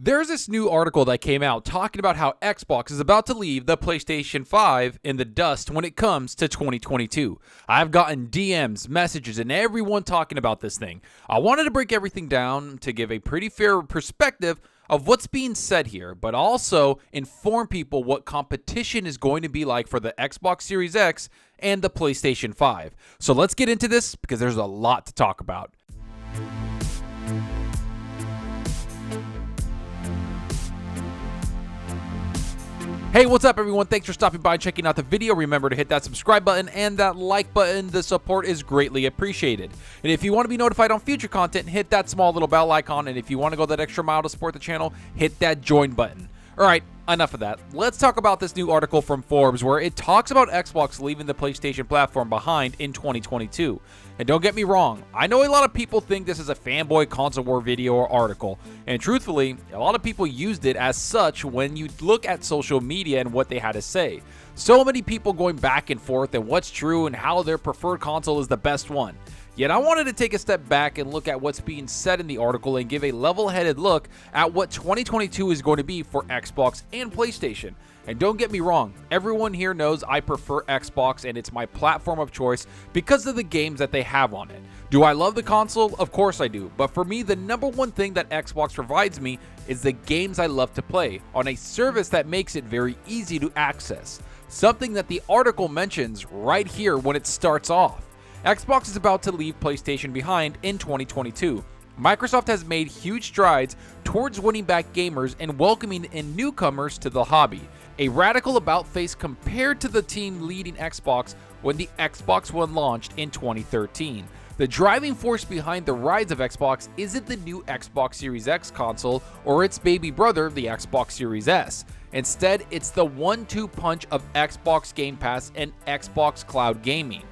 There's this new article that came out talking about how Xbox is about to leave the PlayStation 5 in the dust when it comes to 2022. I've gotten DMs, messages, and everyone talking about this thing. I wanted to break everything down to give a pretty fair perspective of what's being said here, but also inform people what competition is going to be like for the Xbox Series X and the PlayStation 5. So let's get into this because there's a lot to talk about. Hey, what's up everyone? Thanks for stopping by and checking out the video. Remember to hit that subscribe button and that like button. The support is greatly appreciated. And if you want to be notified on future content, hit that small little bell icon. And if you want to go that extra mile to support the channel, hit that join button. All right, enough of that. Let's talk about this new article from Forbes where it talks about Xbox leaving the PlayStation platform behind in 2022. And don't get me wrong, I know a lot of people think this is a fanboy console war video or article, and truthfully, a lot of people used it as such when you look at social media and what they had to say. So many people going back and forth and what's true and how their preferred console is the best one. Yet I wanted to take a step back and look at what's being said in the article and give a level-headed look at what 2022 is going to be for Xbox and PlayStation. And don't get me wrong, everyone here knows I prefer Xbox and it's my platform of choice because of the games that they have on it. Do I love the console? Of course I do, but for me the number one thing that Xbox provides me is the games I love to play on a service that makes it very easy to access. Something that the article mentions right here when it starts off. Xbox is about to leave PlayStation behind in 2022. Microsoft has made huge strides towards winning back gamers and welcoming in newcomers to the hobby. A radical about-face compared to the team leading Xbox when the Xbox One launched in 2013. The driving force behind the rise of Xbox isn't the new Xbox Series X console or its baby brother, the Xbox Series S. Instead, it's the 1-2 punch of Xbox Game Pass and Xbox Cloud Gaming.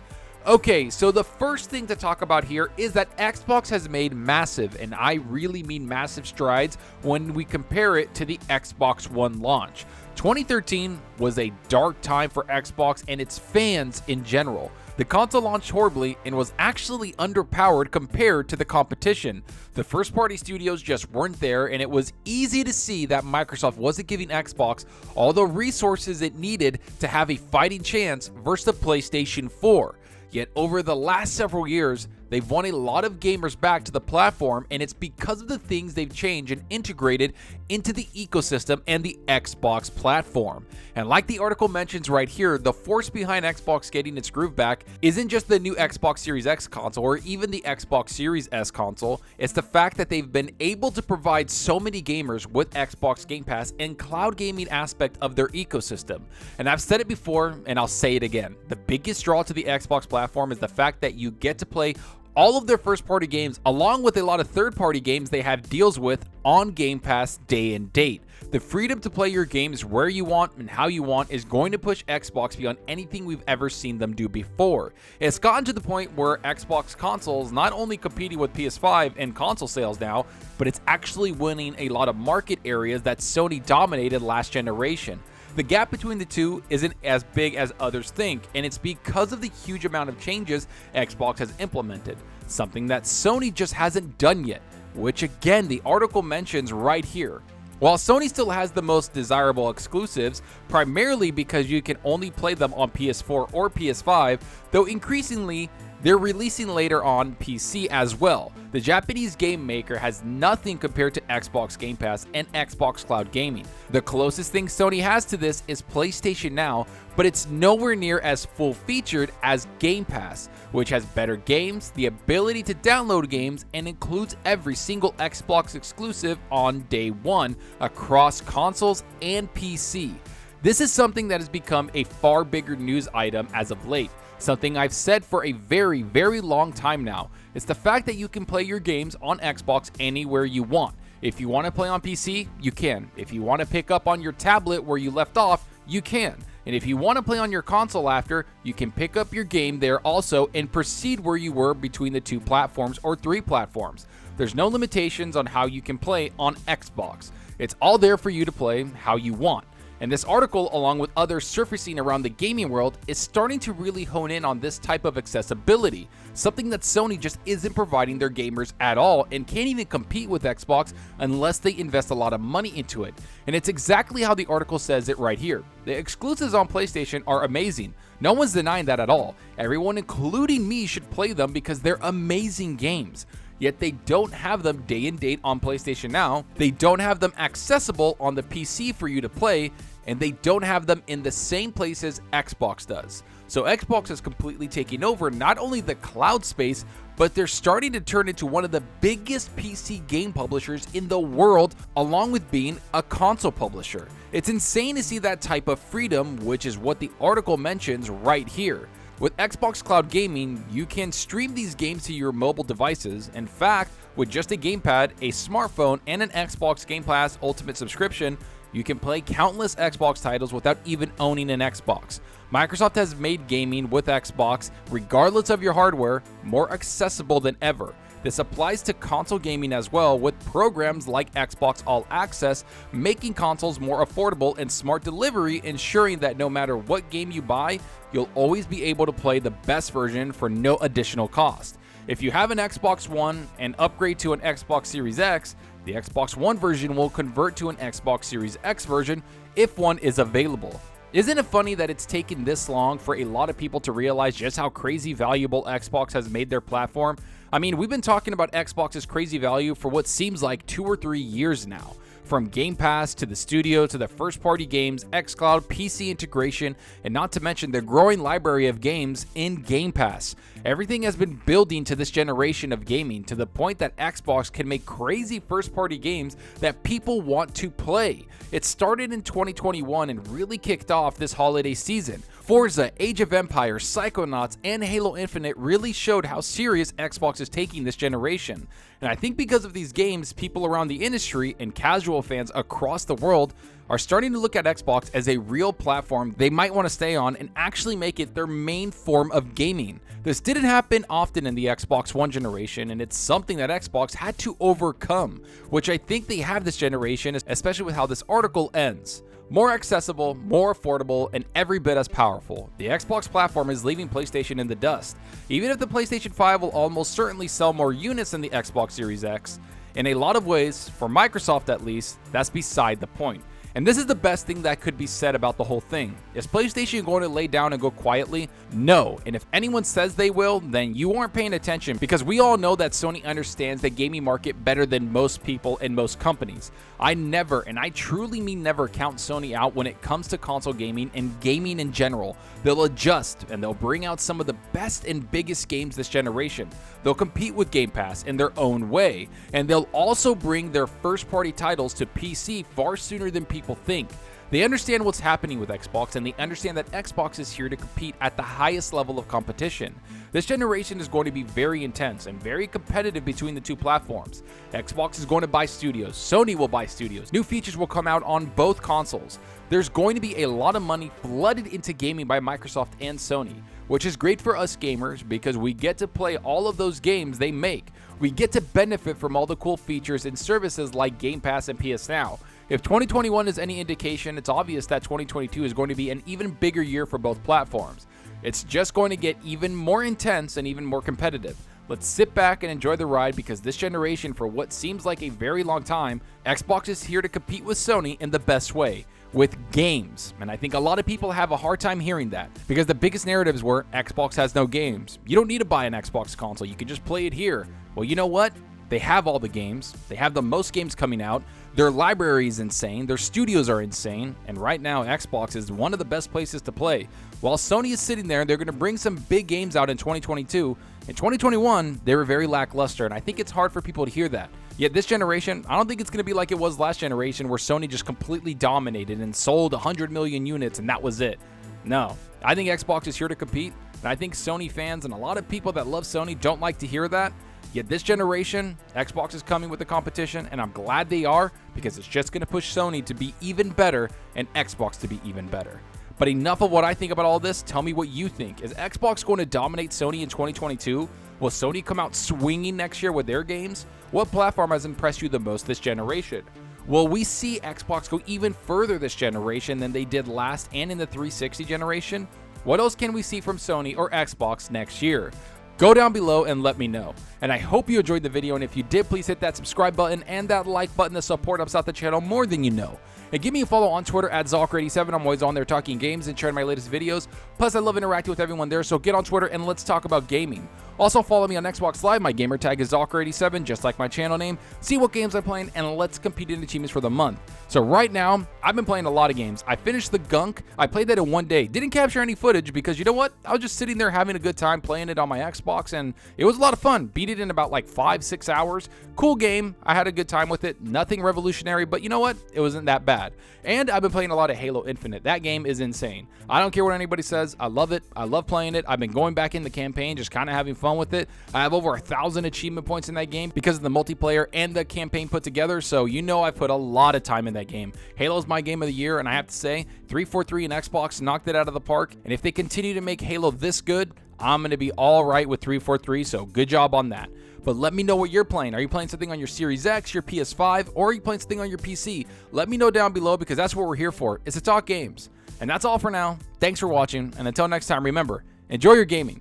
Okay, so the first thing to talk about here is that Xbox has made massive, and I really mean massive strides when we compare it to the Xbox One launch. 2013 was a dark time for Xbox and its fans in general. The console launched horribly and was actually underpowered compared to the competition. The first-party studios just weren't there, and it was easy to see that Microsoft wasn't giving Xbox all the resources it needed to have a fighting chance versus the PlayStation 4. Yet over the last several years, they've won a lot of gamers back to the platform, and it's because of the things they've changed and integrated into the ecosystem and the Xbox platform. And like the article mentions right here, the force behind Xbox getting its groove back isn't just the new Xbox Series X console or even the Xbox Series S console, it's the fact that they've been able to provide so many gamers with Xbox Game Pass and cloud gaming aspect of their ecosystem. And I've said it before and I'll say it again, the biggest draw to the Xbox platform is the fact that you get to play all of their first-party games along with a lot of third-party games they have deals with on Game Pass day and date. The freedom to play your games where you want and how you want is going to push Xbox beyond anything we've ever seen them do before. It's gotten to the point where Xbox consoles not only competing with PS5 and console sales now, but it's actually winning a lot of market areas that Sony dominated last generation. The gap between the two isn't as big as others think, and it's because of the huge amount of changes Xbox has implemented, something that Sony just hasn't done yet, which again the article mentions right here. While Sony still has the most desirable exclusives, primarily because you can only play them on PS4 or PS5, though increasingly they're releasing later on PC as well. The Japanese game maker has nothing compared to Xbox Game Pass and Xbox Cloud Gaming. The closest thing Sony has to this is PlayStation Now, but it's nowhere near as full-featured as Game Pass, which has better games, the ability to download games, and includes every single Xbox exclusive on day one across consoles and PC. This is something that has become a far bigger news item as of late. Something I've said for a very, very long time now. It's the fact that you can play your games on Xbox anywhere you want. If you want to play on PC, you can. If you want to pick up on your tablet where you left off, you can. And if you want to play on your console after, you can pick up your game there also and proceed where you were between the two platforms or three platforms. There's no limitations on how you can play on Xbox. It's all there for you to play how you want. And this article, along with others surfacing around the gaming world, is starting to really hone in on this type of accessibility, something that Sony just isn't providing their gamers at all and can't even compete with Xbox unless they invest a lot of money into it. And it's exactly how the article says it right here. The exclusives on PlayStation are amazing. No one's denying that at all. Everyone, including me, should play them because they're amazing games. Yet they don't have them day and date on PlayStation Now, they don't have them accessible on the PC for you to play, and they don't have them in the same places Xbox does. So Xbox is completely taking over not only the cloud space, but they're starting to turn into one of the biggest PC game publishers in the world, along with being a console publisher. It's insane to see that type of freedom, which is what the article mentions right here. With Xbox Cloud Gaming, you can stream these games to your mobile devices. In fact, with just a gamepad, a smartphone, and an Xbox Game Pass Ultimate subscription, you can play countless Xbox titles without even owning an Xbox. Microsoft has made gaming with Xbox, regardless of your hardware, more accessible than ever. This applies to console gaming as well, with programs like Xbox All Access making consoles more affordable and smart delivery, ensuring that no matter what game you buy, you'll always be able to play the best version for no additional cost. If you have an Xbox One and upgrade to an Xbox Series X, the Xbox One version will convert to an Xbox Series X version if one is available. Isn't it funny that it's taken this long for a lot of people to realize just how crazy valuable Xbox has made their platform? I mean, we've been talking about Xbox's crazy value for what seems like 2 or 3 years now. From Game Pass to the studio to the first-party games, XCloud, PC integration, and not to mention the growing library of games in Game Pass. Everything has been building to this generation of gaming to the point that Xbox can make crazy first-party games that people want to play. It started in 2021 and really kicked off this holiday season. Forza, Age of Empires, Psychonauts, and Halo Infinite really showed how serious Xbox is taking this generation. And I think because of these games, people around the industry and casual fans across the world are starting to look at Xbox as a real platform they might want to stay on and actually make it their main form of gaming. This didn't happen often in the Xbox One generation, and it's something that Xbox had to overcome, which I think they have this generation, especially with how this article ends. More accessible, more affordable, and every bit as powerful. The Xbox platform is leaving PlayStation in the dust. Even if the PlayStation 5 will almost certainly sell more units than the Xbox Series X, in a lot of ways, for Microsoft at least, that's beside the point. And this is the best thing that could be said about the whole thing. Is PlayStation going to lay down and go quietly? No. And if anyone says they will, then you aren't paying attention, because we all know that Sony understands the gaming market better than most people and most companies. I never, and I truly mean never, count Sony out when it comes to console gaming and gaming in general. They'll adjust and they'll bring out some of the best and biggest games this generation. They'll compete with Game Pass in their own way, and they'll also bring their first-party titles to PC far sooner than people think. They understand what's happening with Xbox, and they understand that Xbox is here to compete at the highest level of competition. This generation is going to be very intense and very competitive between the two platforms. Xbox is going to buy studios, Sony will buy studios, new features will come out on both consoles. There's going to be a lot of money flooded into gaming by Microsoft and Sony, which is great for us gamers because we get to play all of those games they make. We get to benefit from all the cool features and services like Game Pass and PS Now. If 2021 is any indication, it's obvious that 2022 is going to be an even bigger year for both platforms. It's just going to get even more intense and even more competitive. Let's sit back and enjoy the ride, because this generation, for what seems like a very long time, Xbox is here to compete with Sony in the best way, with games. And I think a lot of people have a hard time hearing that, because the biggest narratives were Xbox has no games. You don't need to buy an Xbox console, you can just play it here. Well, you know what? They have all the games. They have the most games coming out. Their library is insane. Their studios are insane. And right now, Xbox is one of the best places to play. While Sony is sitting there, they're going to bring some big games out in 2022. In 2021, they were very lackluster, and I think it's hard for people to hear that. Yet this generation, I don't think it's going to be like it was last generation, where Sony just completely dominated and sold 100 million units and that was it. No, I think Xbox is here to compete, and I think Sony fans and a lot of people that love Sony don't like to hear that. Yet this generation, Xbox is coming with the competition, and I'm glad they are, because it's just going to push Sony to be even better and Xbox to be even better. But enough of what I think about all this. Tell me what you think. Is Xbox going to dominate Sony in 2022? Will Sony come out swinging next year with their games? What platform has impressed you the most this generation? Will we see Xbox go even further this generation than they did last and in the 360 generation? What else can we see from Sony or Xbox next year? Go down below and let me know. And I hope you enjoyed the video, and if you did, please hit that subscribe button and that like button to support us out the channel more than you know. And give me a follow on Twitter at Zalker87. I'm always on there talking games and sharing my latest videos. Plus, I love interacting with everyone there, so get on Twitter and let's talk about gaming. Also, follow me on Xbox Live. My gamertag is Zalker87, just like my channel name. See what games I'm playing, and let's compete in achievements for the month. So right now, I've been playing a lot of games. I finished The Gunk. I played that in one day. Didn't capture any footage because, you know what? I was just sitting there having a good time playing it on my Xbox, and it was a lot of fun. Beat it in about like 5-6 hours. Cool game. I had a good time with it. Nothing revolutionary, but you know what? It wasn't that bad. And I've been playing a lot of Halo Infinite. That game is insane. I don't care what anybody says. I love it. I love playing it. I've been going back in the campaign, just kind of having fun with it. I have over 1,000 achievement points in that game because of the multiplayer and the campaign put together, so you know I put a lot of time in that game. Halo's my game of the year, and I have to say, 343 and Xbox knocked it out of the park, and if they continue to make Halo this good, I'm going to be all right with 343, so good job on that. But let me know what you're playing. Are you playing something on your Series X, your PS5, or are you playing something on your PC? Let me know down below, because that's what we're here for, is to talk games. And that's all for now. Thanks for watching, and until next time, remember, enjoy your gaming.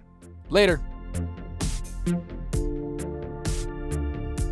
Later.